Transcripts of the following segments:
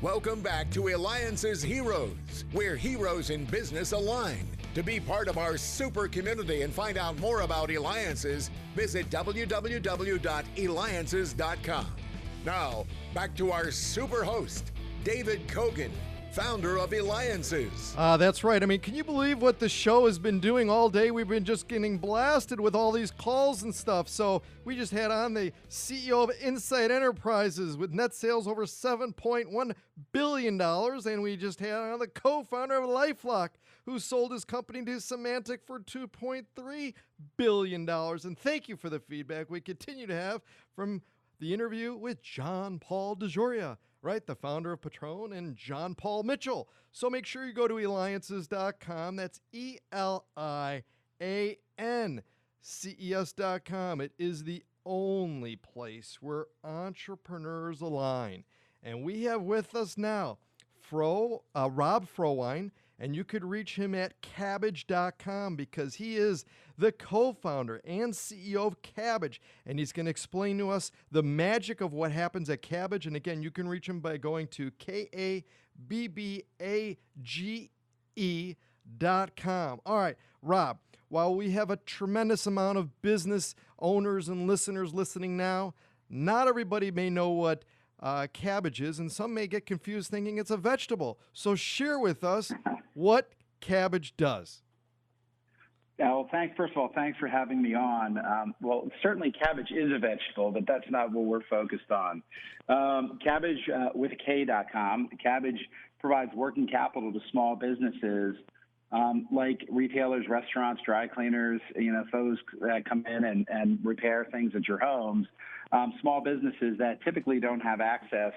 Welcome back to Eliances Heroes, where heroes in business align. To be part of our super community and find out more about Eliances, visit www.Eliances.com. Now, back to our super host, David Kogan, founder of Eliances. That's right. I mean, can you believe what the show has been doing all day? We've been just getting blasted with all these calls and stuff. So we just had on the CEO of Insight Enterprises with net sales over $7.1 billion. And we just had on the co-founder of LifeLock, who sold his company to Symantec for $2.3 billion. And thank you for the feedback we continue to have from the interview with John Paul DeJoria, right? The founder of Patron, and John Paul Mitchell. So make sure you go to Eliances.com. That's ELIANCES.com. It is the only place where entrepreneurs align. And we have with us now Rob Frohwein, and you could reach him at Kabbage.com because he is the co-founder and CEO of Kabbage, and he's going to explain to us the magic of what happens at Kabbage. And again, you can reach him by going to KABBAGE.com. All right, Rob, while we have a tremendous amount of business owners and listeners listening now, not everybody may know what cabbage is, and some may get confused thinking it's a vegetable. So share with us what Kabbage does. Yeah, well, first of all, thanks for having me on. Well, certainly cabbage is a vegetable, but that's not what we're focused on. Kabbage with a K.com. Kabbage provides working capital to small businesses like retailers, restaurants, dry cleaners, those that come in and repair things at your homes. Small businesses that typically don't have access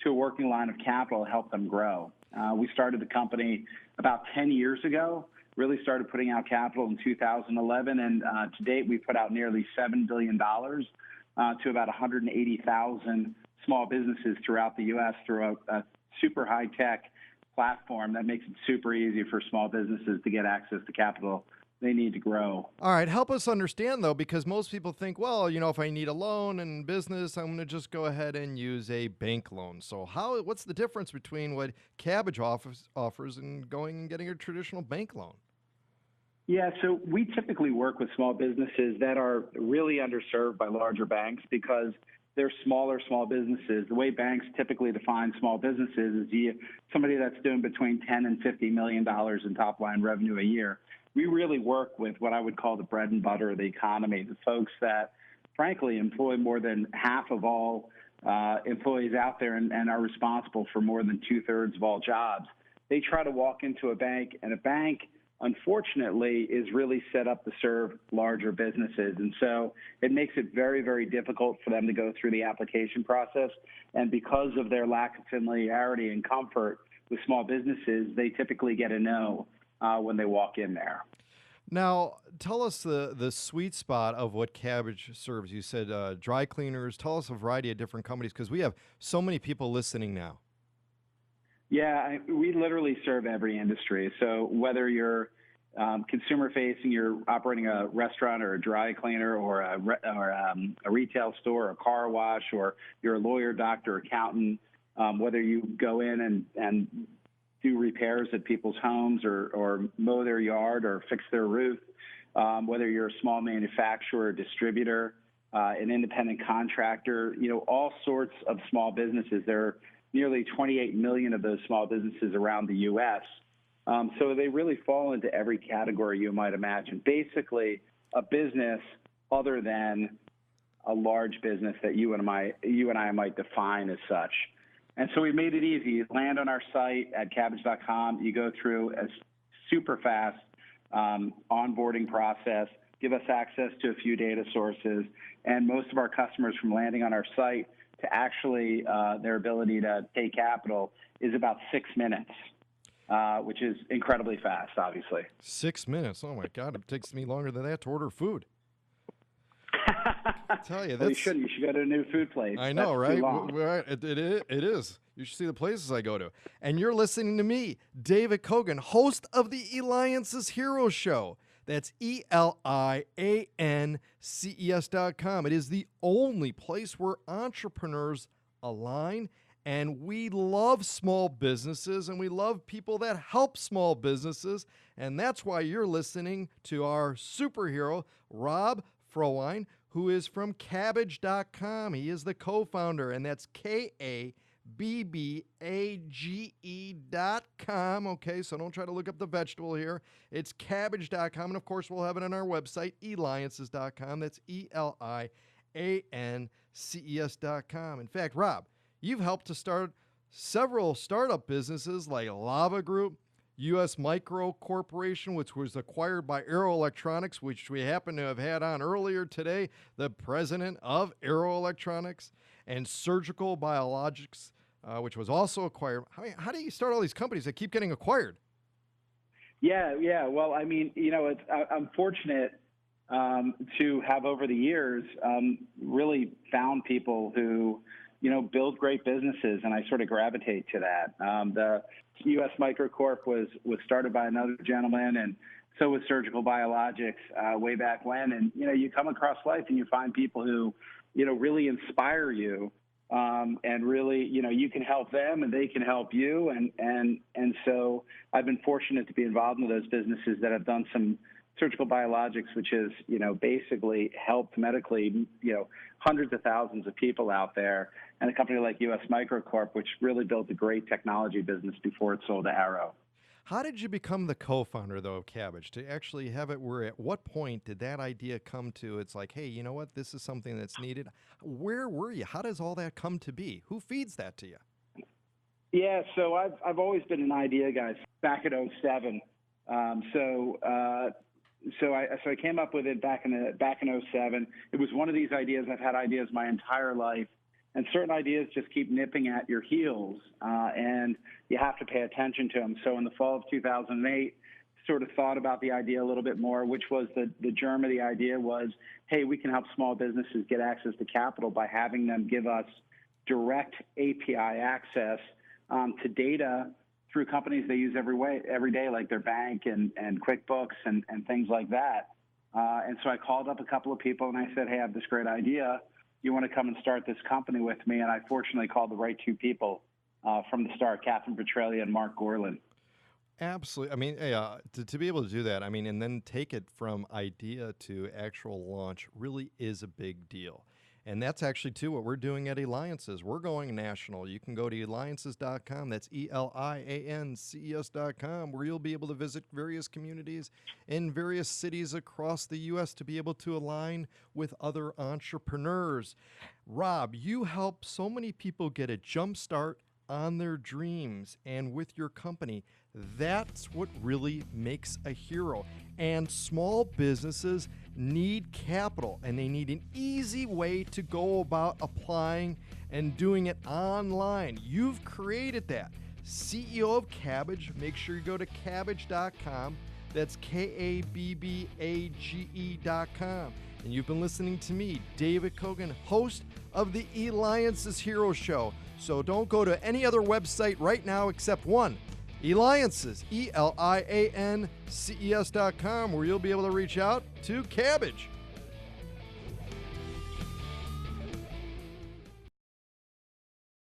to a working line of capital help them grow. We started the company about 10 years ago, really started putting out capital in 2011, and to date we've put out nearly $7 billion to about 180,000 small businesses throughout the U.S. through a super high-tech platform that makes it super easy for small businesses to get access to capital they need to grow. All right, help us understand, though, because most people think, well, if I need a loan in business, I'm going to just go ahead and use a bank loan. So what's the difference between what Kabbage offers and going and getting a traditional bank loan? Yeah, so we typically work with small businesses that are really underserved by larger banks because they're smaller small businesses. The way banks typically define small businesses is somebody that's doing between $10 and $50 million in top-line revenue a year. We really work with what I would call the bread and butter of the economy, the folks that, frankly, employ more than half of all employees out there and are responsible for more than two-thirds of all jobs. They try to walk into a bank, and a bank, unfortunately, is really set up to serve larger businesses. And so it makes it very, very difficult for them to go through the application process. And because of their lack of familiarity and comfort with small businesses, they typically get a no when they walk in there. Now, tell us the sweet spot of what Kabbage serves. You said dry cleaners. Tell us a variety of different companies because we have so many people listening now. Yeah, we literally serve every industry. So whether you're consumer-facing, you're operating a restaurant or a dry cleaner or a retail store, a car wash, or you're a lawyer, doctor, accountant, whether you go in and do repairs at people's homes or mow their yard or fix their roof, whether you're a small manufacturer, distributor, an independent contractor, all sorts of small businesses. There are nearly 28 million of those small businesses around the U.S. So they really fall into every category you might imagine. Basically, a business other than a large business that you and I might define as such. And so we made it easy. You land on our site at Kabbage.com. You go through a super fast onboarding process, give us access to a few data sources, and most of our customers from landing on our site to actually their ability to take capital is about 6 minutes, which is incredibly fast, obviously. 6 minutes? Oh, my God. It takes me longer than that to order food. I tell you, well, you should go to a new food place. I know, right? It is. You should see the places I go to. And you're listening to me, David Kogan, host of the Eliances Hero Show. That's ELIANCES.com. It is the only place where entrepreneurs align And we love small businesses, and we love people that help small businesses. And that's why you're listening to our superhero, Rob Frohwein, who is from Kabbage.com. He is the co-founder, and that's Kabbage.com. Okay, so don't try to look up the vegetable here. It's Kabbage.com, and of course, we'll have it on our website, Eliances.com. That's Eliances.com. In fact, Rob, you've helped to start several startup businesses like Lava Group, U.S. Micro Corporation, which was acquired by Arrow Electronics, which we happen to have had on earlier today, the president of Arrow Electronics, and Surgical Biologics, which was also acquired. How do you start all these companies that keep getting acquired? Yeah. Well, I mean, I'm fortunate to have over the years really found people who, build great businesses, and I sort of gravitate to that. The U.S. Microcorp was started by another gentleman, and so was Surgical Biologics way back when. And, you come across life and you find people who, really inspire you, and really, you can help them and they can help you. And so I've been fortunate to be involved in those businesses that have done some Surgical Biologics, which is, basically helped medically, hundreds of thousands of people out there, and a company like U.S. Microcorp, which really built a great technology business before it sold to Arrow. How did you become the co-founder, though, of Kabbage? To actually have it where, at what point did that idea come to? It's like, hey, you know what? This is something that's needed. Where were you? How does all that come to be? Who feeds that to you? Yeah, so I've always been an idea guy back in 2007. So I came up with it back in 2007. It was one of these ideas. I've had ideas my entire life, and certain ideas just keep nipping at your heels, and you have to pay attention to them. So in the fall of 2008, sort of thought about the idea a little bit more, which was the germ of the idea was, hey, we can help small businesses get access to capital by having them give us direct API access to data through companies they use every day, like their bank and QuickBooks and things like that. And so I called up a couple of people and I said, hey, I have this great idea. You want to come and start this company with me? And I fortunately called the right two people from the start, Catherine Petralia and Mark Gorlin. Absolutely. I mean, to be able to do that, I mean, and then take it from idea to actual launch really is a big deal. And that's actually, too, what we're doing at Eliances. We're going national. You can go to Eliances.com. That's Eliances.com, where you'll be able to visit various communities in various cities across the U.S. to be able to align with other entrepreneurs. Rob, you help so many people get a jump start on their dreams, and with your company, that's what really makes a hero. And small businesses need capital, and they need an easy way to go about applying and doing it online. You've created that. CEO of Kabbage, make sure you go to Kabbage.com. That's Kabbage.com. And you've been listening to me, David Kogan, host of the Eliances Hero Show. So don't go to any other website right now except one, Eliances, Eliances.com, where you'll be able to reach out to Kabbage.